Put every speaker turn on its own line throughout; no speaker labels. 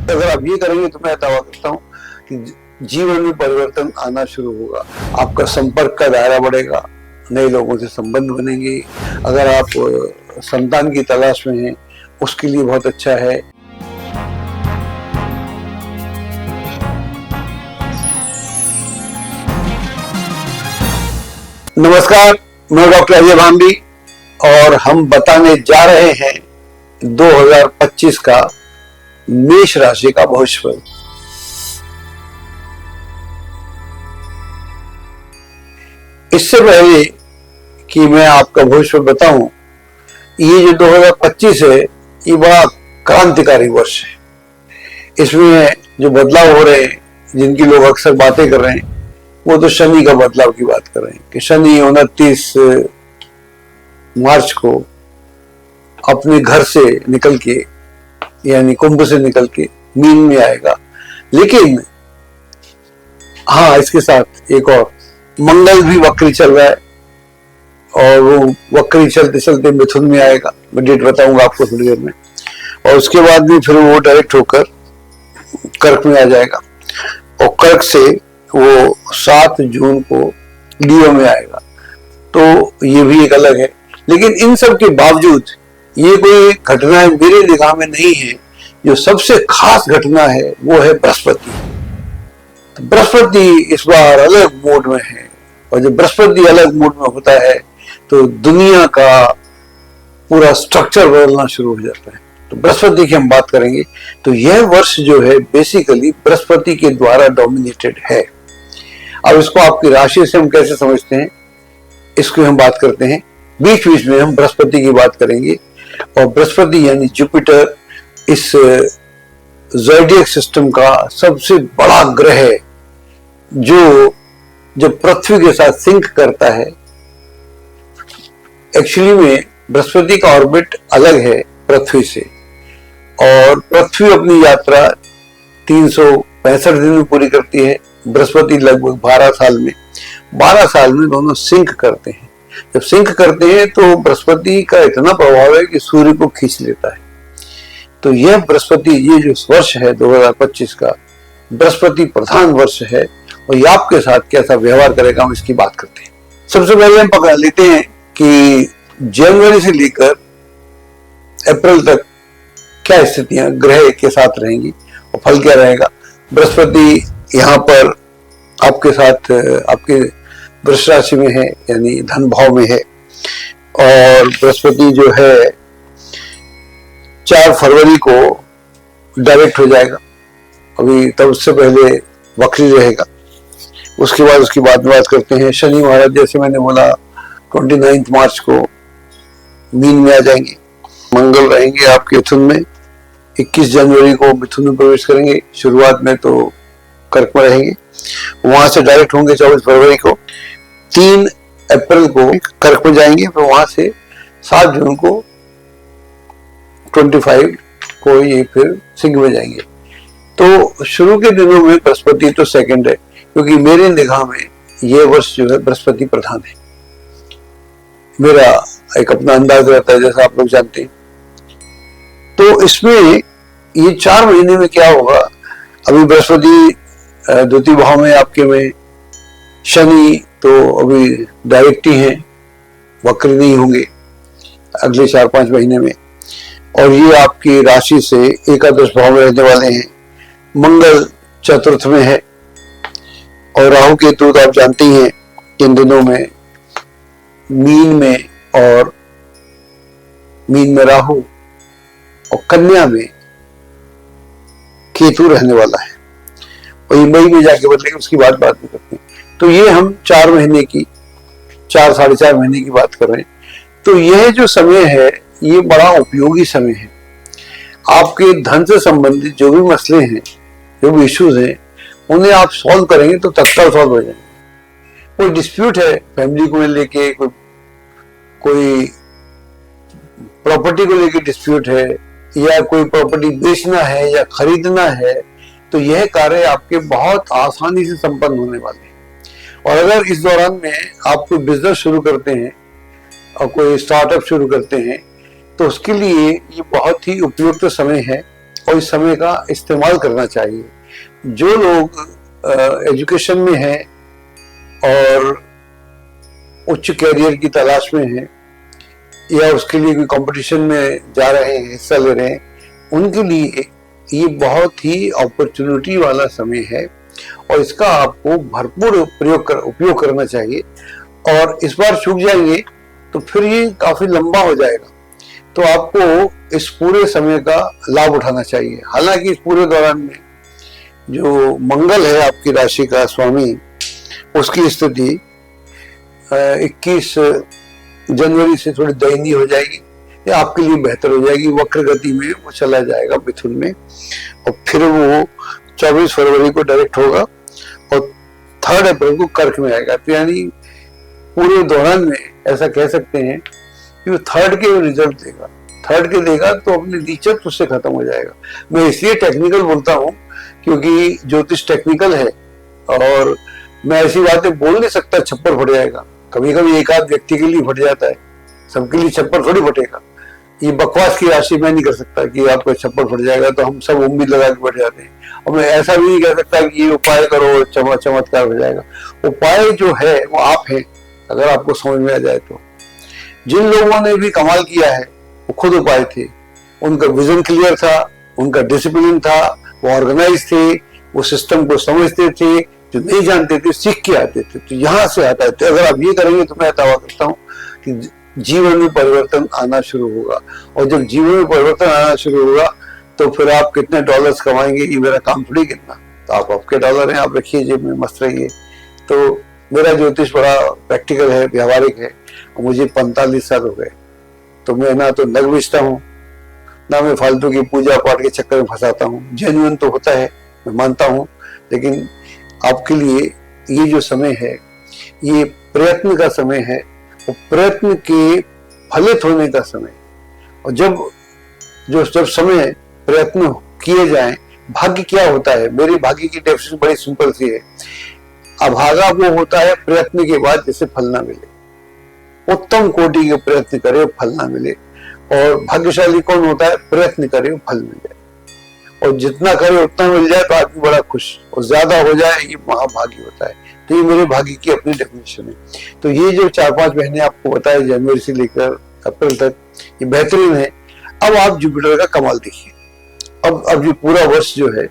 अगर आप ये करेंगे तो मैं दावा करता हूँ कि जीवन में परिवर्तन आना शुरू होगा। आपका संपर्क का दायरा बढ़ेगा, नए लोगों से संबंध बनेंगे। अगर आप संतान की तलाश में हैं, उसके लिए बहुत अच्छा है। नमस्कार, मैं डॉक्टर अजय भांबी और हम बताने जा रहे हैं 2025 का मेष राशि का भविष्यवाणी। इससे पहले कि मैं आपका भविष्य बताऊं, ये जो 2025 है ये बड़ा क्रांतिकारी वर्ष है। इसमें जो बदलाव हो रहे हैं, जिनकी लोग अक्सर बातें कर रहे हैं, वो तो शनि का बदलाव की बात कर रहे हैं कि शनि 29 मार्च को अपने घर से निकल के यानी कुंभ से निकल के मीन में आएगा। लेकिन हाँ, इसके साथ एक और, मंगल भी वक्री चल रहा है और वो वक्री चलते चलते मिथुन में आएगा। मैं डेट बताऊंगा आपको थोड़ी देर में। और उसके बाद भी फिर वो डायरेक्ट होकर कर्क में आ जाएगा और कर्क से वो 7 जून को लियो में आएगा। तो ये भी एक अलग है। लेकिन इन सब के बावजूद ये कोई घटना मेरी निगाह में नहीं है। जो सबसे खास घटना है वो है बृहस्पति। तो बृहस्पति इस बार अलग मोड में है और जब बृहस्पति अलग मोड में होता है तो दुनिया का पूरा स्ट्रक्चर बदलना शुरू हो जाता है। तो बृहस्पति की हम बात करेंगे। तो यह वर्ष जो है बेसिकली बृहस्पति के द्वारा डोमिनेटेड है। अब इसको आपकी राशि से हम कैसे समझते हैं, इसको हम बात करते हैं। बीच बीच में हम बृहस्पति की बात करेंगे। और बृहस्पति यानी जुपिटर इस ज़ोडिएक सिस्टम का सबसे बड़ा ग्रह है, जो जब पृथ्वी के साथ सिंक करता है। एक्चुअली में बृहस्पति का ऑर्बिट अलग है पृथ्वी से और पृथ्वी अपनी यात्रा 365 दिन में पूरी करती है। बृहस्पति लगभग 12 साल में दोनों सिंक करते हैं। जब सिंक करते हैं तो बृहस्पति का इतना प्रभाव है कि सूर्य को खींच लेता है। तो यह बृहस्पति, ये जो वर्ष है 2025 का बृहस्पति प्रधान वर्ष है और ये आपके साथ कैसा व्यवहार करेगा हम इसकी बात करते हैं। सबसे पहले हम पकड़ लेते हैं कि जनवरी से लेकर अप्रैल तक क्या स्थितियां ग्रह के साथ रहेंगी और फल क्या रहेगा। बृहस्पति यहाँ पर आपके साथ आपके वृष राशि में है यानी धन भाव में है और बृहस्पति जो है 4 फरवरी को डायरेक्ट हो जाएगा। अभी तब उससे पहले वक्री रहेगा। उसके बाद उसकी बात करते हैं। शनि महाराज जैसे मैंने बोला 29 मार्च को मीन में आ जाएंगे। मंगल रहेंगे आपके मिथुन में। 21 जनवरी को मिथुन में प्रवेश करेंगे। शुरुआत में तो कर्क में रहेंगे, वहां से डायरेक्ट होंगे 24 फरवरी को। 3 अप्रैल को कर्क में जाएंगे, फिर वहां से 7 जून को 25 को ये फिर सिंह में जाएंगे। तो शुरू के दिनों में बृहस्पति तो सेकंड है, क्योंकि मेरी निगाह में ये वर्ष जो है बृहस्पति प्रधान है। मेरा एक अपना अंदाज रहता है, जैसा आप लोग जानते हैं। तो इसमें ये 4 महीने में क्या होगा, अभी बृहस्पति द्वितीय भाव में आपके में, शनि तो अभी डायरेक्ट ही हैं, वक्र नहीं होंगे अगले 4-5 महीने में। और ये आपकी राशि से एकादश भाव में रहने वाले हैं। मंगल चतुर्थ में है और राहु केतु तो आप जानते ही हैं इन दिनों में मीन में, और मीन में राहु और कन्या में केतु रहने वाला है और ये मई में जाके बदलेगा, उसकी बात में करते हैं। तो ये हम 4 महीने की 4-4.5 महीने की बात कर रहे हैं। तो यह जो समय है ये बड़ा उपयोगी समय है। आपके धन से संबंधित जो भी मसले हैं, जो भी इश्यूज हैं, उन्हें आप सॉल्व करेंगे तो तत्काल सॉल्व हो जाएंगे। कोई डिस्प्यूट है फैमिली को लेके, कोई प्रॉपर्टी को लेके डिस्प्यूट है, या कोई प्रॉपर्टी बेचना है या खरीदना है, तो यह कार्य आपके बहुत आसानी से संपन्न होने वाले हैं। और अगर इस दौरान में आप कोई बिजनेस शुरू करते हैं और कोई स्टार्टअप शुरू करते हैं, तो उसके लिए ये बहुत ही उपयुक्त समय है और इस समय का इस्तेमाल करना चाहिए। जो लोग एजुकेशन में हैं और उच्च कैरियर की तलाश में हैं या उसके लिए कोई कंपटीशन में जा रहे हैं, हिस्सा ले रहे हैं, उनके लिए ये बहुत ही अपॉर्चुनिटी वाला समय है और इसका आपको भरपूर उपयोग करना चाहिए। और इस बार चूक जाएंगे तो फिर ये काफी लंबा हो जाएगा, तो आपको इस पूरे समय का लाभ उठाना चाहिए। हालांकि इस पूरे दौरान में जो मंगल है आपकी राशि का स्वामी, उसकी स्थिति 21 जनवरी से थोड़ी दयनीय हो जाएगी या आपके लिए बेहतर हो जाएगी। वक्र गति में वो चला जाएगा मिथुन में और फिर वो 24 फरवरी को डायरेक्ट होगा और 3 अप्रैल को कर्क में आएगा। तो यानी पूरे दौरान में ऐसा कह सकते हैं कि वो 3rd के रिजल्ट देगा, 3rd के देगा तो अपनी दिक्कत उससे खत्म हो जाएगा। मैं इसलिए टेक्निकल बोलता हूँ क्योंकि ज्योतिष टेक्निकल है और मैं ऐसी बातें बोल नहीं सकता छप्पर फट जाएगा। कभी कभी एक आध व्यक्ति के लिए फट जाता है, सबके लिए छप्पर थोड़ी फटेगा। ये बकवास की राशि मैं नहीं कर सकता कि आपका छप्पर फट जाएगा, तो हम सब उम्मीद लगा के बैठ जाते हैं। और मैं ऐसा भी नहीं कह सकता कि ये उपाय करो चमत्कार हो जाएगा। उपाय जो है वो आप हैं, अगर आपको समझ में आ जाए तो। जिन लोगों ने भी कमाल किया है वो खुद उपाय थे, उनका विजन क्लियर था, उनका डिसिप्लिन था, वो ऑर्गेनाइज थे, वो सिस्टम को समझते थे, जो नहीं जानते थे सीख के आते थे। तो यहाँ से आता है। तो अगर आप ये करेंगे तो मैं दावा करता हूँ कि जीवन में परिवर्तन आना शुरू होगा। और जब जीवन में परिवर्तन आना शुरू होगा तो फिर आप कितने डॉलर्स कमाएंगे ये मेरा काम थोड़ी कितना। तो आप आपके डॉलर हैं, आप रखिए जेब में, मस्त रहिए। तो मेरा ज्योतिष बड़ा प्रैक्टिकल है, व्यवहारिक है। मुझे 45 साल हो गए, तो मैं ना तो नग बेचता हूँ, ना मैं फालतू की पूजा पाठ के चक्कर में फंसाता हूँ। जेन्युइन तो होता है, मैं मानता हूँ, लेकिन आपके लिए ये जो समय है ये प्रयत्न का समय है और प्रयत्न के फलित होने का समय। और जब समय प्रयत्न किए जाएं, भाग्य क्या होता है? मेरी भाग्य की डेफिनेशन बड़ी सिंपल सी है। अभागा वो होता है प्रयत्न के बाद जिसे फल ना मिले। उत्तम कोटि के प्रयत्न करे फल ना मिले, और भाग्यशाली कौन होता है? प्रयत्न करे फल मिल जाए। और जितना करे उतना मिल जाए तो आदमी बड़ा खुश, और ज्यादा हो जाए ये महाभाग्य होता है। तो ये मेरे भाग्य की अपनी डेफिनेशन है। तो ये जो 4-5 महीने आपको बताया जनवरी से लेकर अप्रैल तक, ये बेहतरीन है। अब आप जुपिटर का कमाल देखिए। अब ये पूरा वर्ष जो है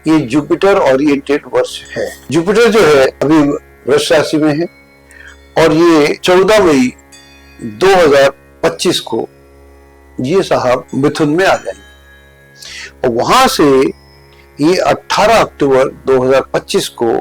ये जुपिटर ओरिएंटेड वर्ष है। जुपिटर जो है अभी वृष राशि में है और ये 14 मई 2025 को ये साहब मिथुन में आ जाएंगे और वहां से ये 18 अक्टूबर 2025 को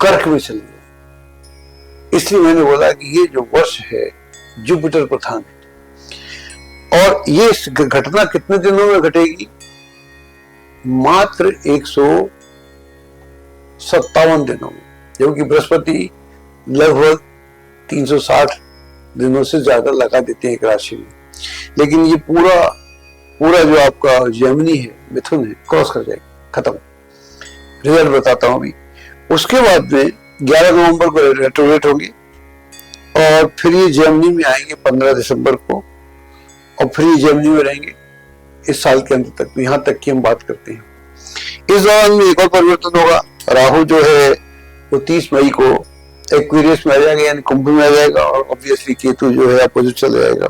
कर्क में चलेंगे। इसलिए मैंने बोला कि ये जो वर्ष है जुपिटर प्रधान है। और ये घटना कितने दिनों में घटेगी? मात्र 157 दिनों में, जबकि बृहस्पति लगभग 360 दिनों से ज्यादा लगा देते हैं एक राशि में। लेकिन ये पूरा जो आपका जेमिनी है, मिथुन है, क्रॉस कर जाएगी, खत्म। रिजल्ट बताता हूं अभी। उसके बाद में 11 नवंबर को रेट्रोग्रेड होंगे और फिर ये जेमिनी में आएंगे 15 दिसंबर को और फिर ये जेमिनी में रहेंगे इस साल के अंत तक। तो यहाँ तक की हम बात करते हैं। इस दौरान में एक और परिवर्तन होगा। राहु जो है वो 30 मई को एक्वेरियस में आ जाएगा, यानी कुंभ में आ जाएगा, और ऑब्वियसली केतु जो है अपोजिट चले जाएगा।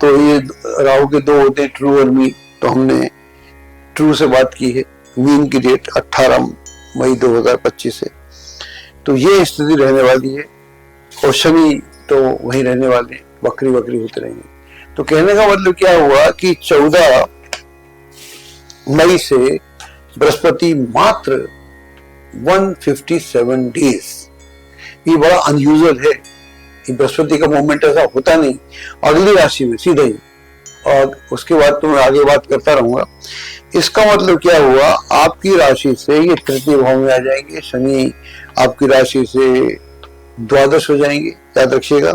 तो ये राहु के 2 होते हैं, ट्रू और मीन। तो हमने ट्रू से बात की है। मीन की डेट 18 मई 2025 है। तो ये स्थिति रहने वाली है और शनि तो वहीं रहने वाले, वक्री होते रहेंगे। तो कहने का मतलब क्या हुआ कि 14 मई से बृहस्पति मात्र 157 डेज, ये बड़ा अनयूजुअल है। बृहस्पति का मूवमेंट ऐसा होता नहीं अगली राशि में सीधा ही, और उसके बाद तो मैं आगे बात करता रहूंगा। इसका मतलब क्या हुआ? आपकी राशि से ये तृतीय भाव में आ जाएंगे, शनि आपकी राशि से द्वादश हो जाएंगे, याद रखिएगा।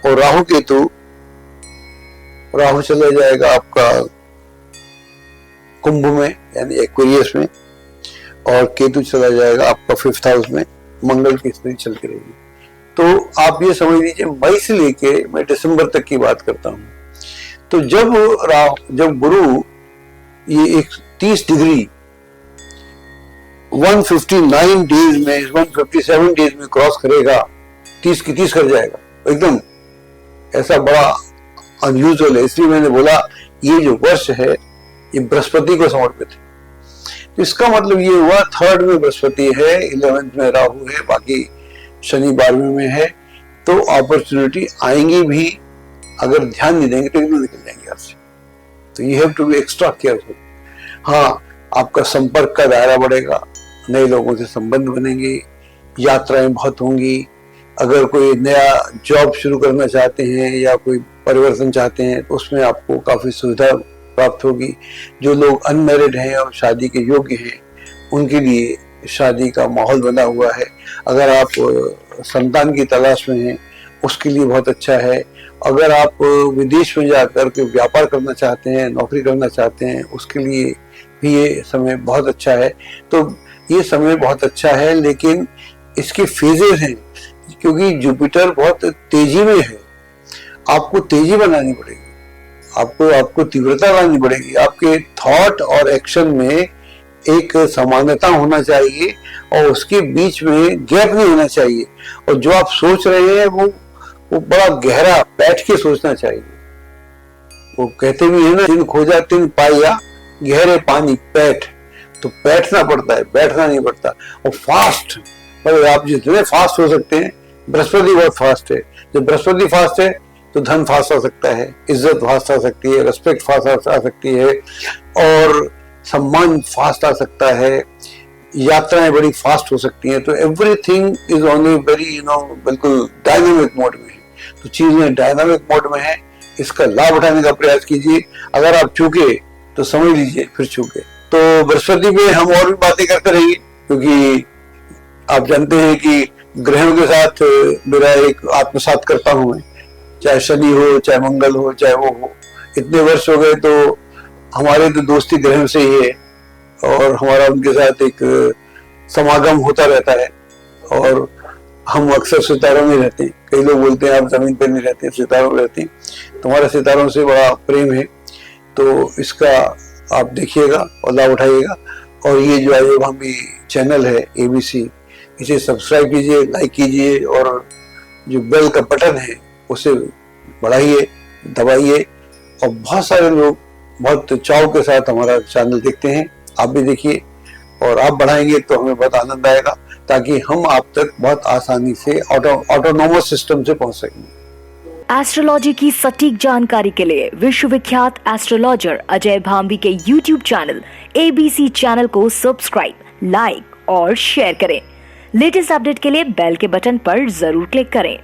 और राहु चला जाएगा आपका कुंभ में यानी एक्वेरियस में, और केतु चला जाएगा आपका 5th हाउस में। मंगल की स्थिति चलती रहेगी। तो आप ये समझ लीजिए मई से लेके मैं दिसंबर तक की बात करता हूं। तो जब गुरु ये 30 डिग्री 159 डेज में, 157 डेज में क्रॉस करेगा, 30 की 30 कर जाएगा एकदम। ऐसा बड़ा अनयूजुअल है, इसलिए मैंने बोला ये जो वर्ष है ये बृहस्पति को समर्पित है। तो इसका मतलब ये हुआ 3rd में बृहस्पति है, 11th में राहु है, बाकी शनि 12वें में है। तो अपॉर्चुनिटी आएंगी भी, अगर ध्यान नहीं देंगे तो एकदम निकल जाएंगे यहाँ से। तो you have to be extra careful. हाँ, आपका संपर्क का दायरा बढ़ेगा, नए लोगों से संबंध बनेंगे, यात्राएं बहुत होंगी। अगर कोई नया जॉब शुरू करना चाहते हैं या कोई परिवर्तन चाहते हैं तो उसमें आपको काफी सुविधा प्राप्त होगी। जो लोग अनमैरिड हैं और शादी के योग्य हैं उनके लिए शादी का माहौल बना हुआ है। अगर आप संतान की तलाश में हैं उसके लिए बहुत अच्छा है। अगर आप विदेश में जाकर के व्यापार करना चाहते हैं, नौकरी करना चाहते हैं, उसके लिए भी ये समय बहुत अच्छा है। तो ये समय बहुत अच्छा है, लेकिन इसके फेजेस हैं, क्योंकि जुपिटर बहुत तेजी में है। आपको तेजी बनानी पड़ेगी, आपको तीव्रता लानी पड़ेगी। आपके थॉट और एक्शन में एक समानता होना चाहिए और उसके बीच में गैप नहीं होना चाहिए। और जो आप सोच रहे हैं वो बड़ा गहरा बैठ के सोचना चाहिए। वो कहते भी है ना, दिन खोजा तिन पाया गहरे पानी पैठ। तो बैठना पड़ता है, बैठना नहीं पड़ता। और फास्ट, मतलब आप जितने फास्ट हो सकते हैं, बृहस्पति बहुत फास्ट है। जब बृहस्पति फास्ट है तो धन फास्ट आ सकता है, इज्जत फास्ट आ सकती है, रिस्पेक्ट फास्ट आ सकती है, और सम्मान फास्ट आ सकता है, यात्राएं बड़ी फास्ट हो सकती हैं। तो everything is on a very बिल्कुल डायनामिक मोड में है। तो चीजें डायनामिक मोड में है, इसका लाभ उठाने का प्रयास कीजिए। अगर आप चूके तो समझ लीजिए फिर चूके। तो बृहस्पति में हम और भी बातें करते रहेंगे, क्योंकि आप जानते हैं कि ग्रहों के साथ मेरा एक आत्मसात करता हूं मैं, चाहे शनि हो, चाहे मंगल हो, चाहे वो हो। इतने वर्ष हो गए तो हमारे तो दोस्ती ग्रहों से ही है, और हमारा उनके साथ एक समागम होता रहता है। और हम अक्सर सितारों में रहते हैं। कई लोग बोलते हैं आप जमीन पर नहीं रहते, सितारों में रहते हैं। तुम्हारा सितारों से बड़ा प्रेम है, तो इसका आप देखिएगा और लाभ उठाइएगा। और ये जो आयोग भाभी चैनल है ABC, इसे सब्सक्राइब कीजिए, लाइक कीजिए, और जो बेल का बटन है उसे बढ़ाइए, दबाइए। और बहुत सारे लोग बहुत चाव के साथ हमारा चैनल देखते हैं, आप भी देखिए। और आप बढ़ाएंगे तो हमें बहुत आनंद आएगा, ताकि हम आप तक बहुत आसानी से ऑटोनोमस सिस्टम से पहुंच सकेंगे।
एस्ट्रोलॉजी की सटीक जानकारी के लिए विश्वविख्यात एस्ट्रोलॉजर अजय भांभी के YouTube चैनल ABC चैनल को सब्सक्राइब, लाइक और शेयर करें। लेटेस्ट अपडेट के लिए बेल के बटन पर जरूर क्लिक करें।